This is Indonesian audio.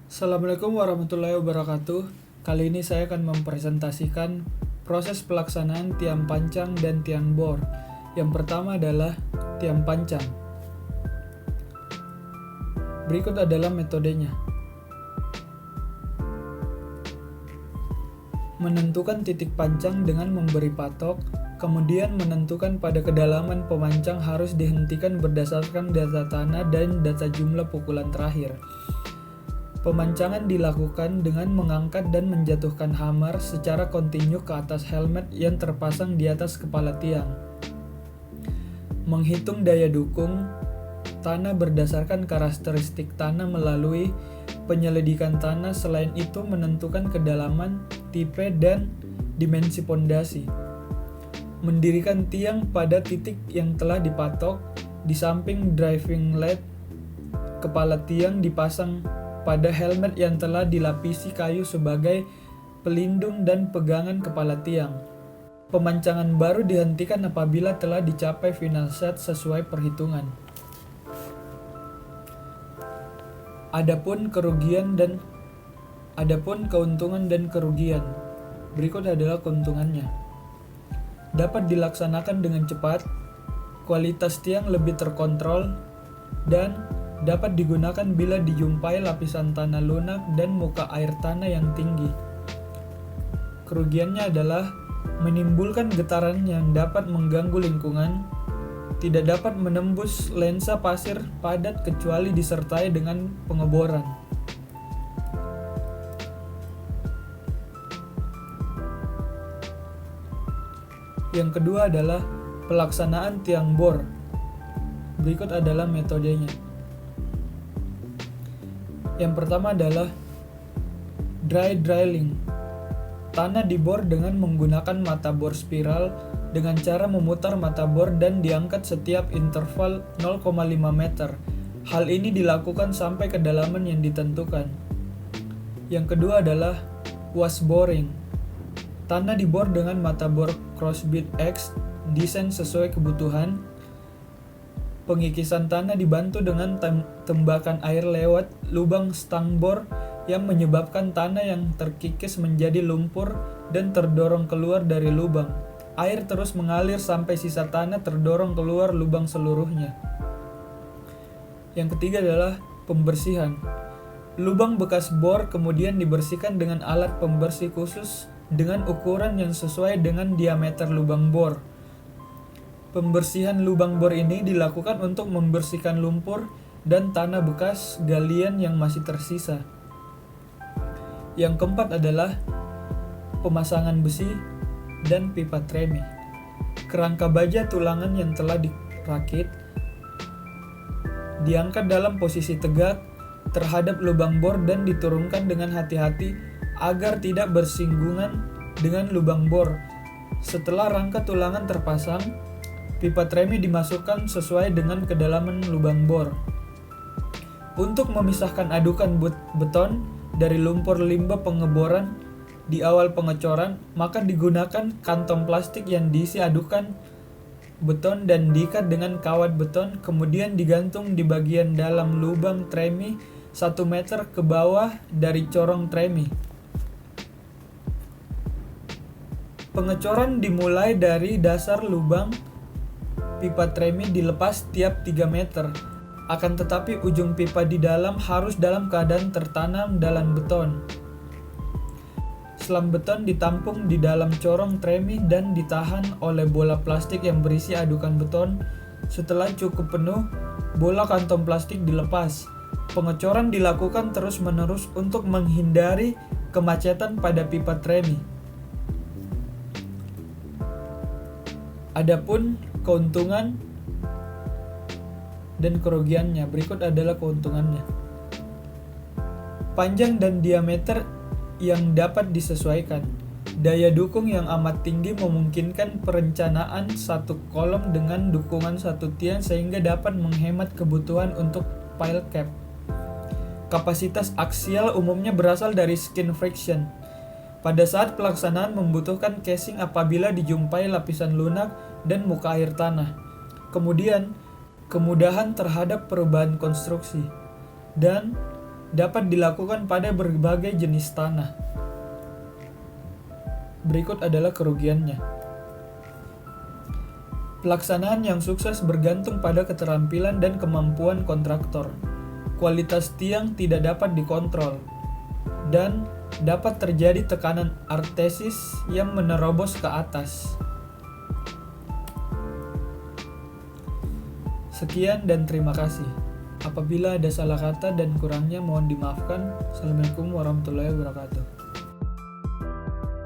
Assalamualaikum warahmatullahi wabarakatuh. Kali ini saya akan mempresentasikan proses pelaksanaan tiang pancang dan tiang bor. Yang pertama adalah tiang pancang. Berikut adalah metodenya. Menentukan titik pancang dengan memberi patok, kemudian menentukan pada kedalaman pemancang harus dihentikan berdasarkan data tanah dan data jumlah pukulan terakhir. Pemancangan dilakukan dengan mengangkat dan menjatuhkan hammer secara kontinu ke atas helmet yang terpasang di atas kepala tiang. Menghitung daya dukung tanah berdasarkan karakteristik tanah melalui penyelidikan tanah. Selain itu, menentukan kedalaman, tipe, dan dimensi pondasi. Mendirikan tiang pada titik yang telah dipatok. Di samping driving lead, kepala tiang dipasang pada helmet yang telah dilapisi kayu sebagai pelindung dan pegangan kepala tiang. Pemancangan baru dihentikan apabila telah dicapai final set sesuai perhitungan. Adapun keuntungan dan kerugian. Berikut adalah keuntungannya. Dapat dilaksanakan dengan cepat, kualitas tiang lebih terkontrol, dan dapat digunakan bila dijumpai lapisan tanah lunak dan muka air tanah yang tinggi. Kerugiannya adalah menimbulkan getaran yang dapat mengganggu lingkungan, tidak dapat menembus lensa pasir padat kecuali disertai dengan pengeboran. Yang kedua adalah pelaksanaan tiang bor. Berikut adalah metodenya. Yang pertama adalah dry drilling. Tanah dibor dengan menggunakan mata bor spiral dengan cara memutar mata bor dan diangkat setiap interval 0,5 meter. Hal ini dilakukan sampai kedalaman yang ditentukan. Yang kedua adalah wash boring. Tanah dibor dengan mata bor crossbeam X, desain sesuai kebutuhan. Pengikisan tanah dibantu dengan tembakan air lewat lubang stang bor yang menyebabkan tanah yang terkikis menjadi lumpur dan terdorong keluar dari lubang. Air terus mengalir sampai sisa tanah terdorong keluar lubang seluruhnya. Yang ketiga adalah pembersihan. Lubang bekas bor kemudian dibersihkan dengan alat pembersih khusus dengan ukuran yang sesuai dengan diameter lubang bor. Pembersihan lubang bor ini dilakukan untuk membersihkan lumpur dan tanah bekas galian yang masih tersisa. Yang keempat adalah pemasangan besi dan pipa tremi. Kerangka baja tulangan yang telah dirakit diangkat dalam posisi tegak terhadap lubang bor dan diturunkan dengan hati-hati agar tidak bersinggungan dengan lubang bor. Setelah rangka tulangan terpasang, pipa tremi dimasukkan sesuai dengan kedalaman lubang bor. Untuk memisahkan adukan beton dari lumpur limbah pengeboran di awal pengecoran, maka digunakan kantong plastik yang diisi adukan beton dan diikat dengan kawat beton, kemudian digantung di bagian dalam lubang tremi 1 meter ke bawah dari corong tremi. Pengecoran dimulai dari dasar lubang pipa tremi dilepas tiap 3 meter. Akan tetapi ujung pipa di dalam harus dalam keadaan tertanam dalam beton. Selam beton ditampung di dalam corong tremi dan ditahan oleh bola plastik yang berisi adukan beton. Setelah cukup penuh, bola kantong plastik dilepas. Pengecoran dilakukan terus-menerus untuk menghindari kemacetan pada pipa tremi. Adapun keuntungan dan kerugiannya, berikut adalah keuntungannya. Panjang dan diameter yang dapat disesuaikan. Daya dukung yang amat tinggi memungkinkan perencanaan satu kolom dengan dukungan satu tiang sehingga dapat menghemat kebutuhan untuk pile cap. Kapasitas aksial umumnya berasal dari skin friction. Pada saat pelaksanaan membutuhkan casing apabila dijumpai lapisan lunak dan muka air tanah. Kemudian, kemudahan terhadap perubahan konstruksi. Dan dapat dilakukan pada berbagai jenis tanah. Berikut adalah kerugiannya. Pelaksanaan yang sukses bergantung pada keterampilan dan kemampuan kontraktor. Kualitas tiang tidak dapat dikontrol, dan dapat terjadi tekanan artesis yang menerobos ke atas. Sekian dan terima kasih. Apabila ada salah kata dan kurangnya mohon dimaafkan. Assalamualaikum warahmatullahi wabarakatuh.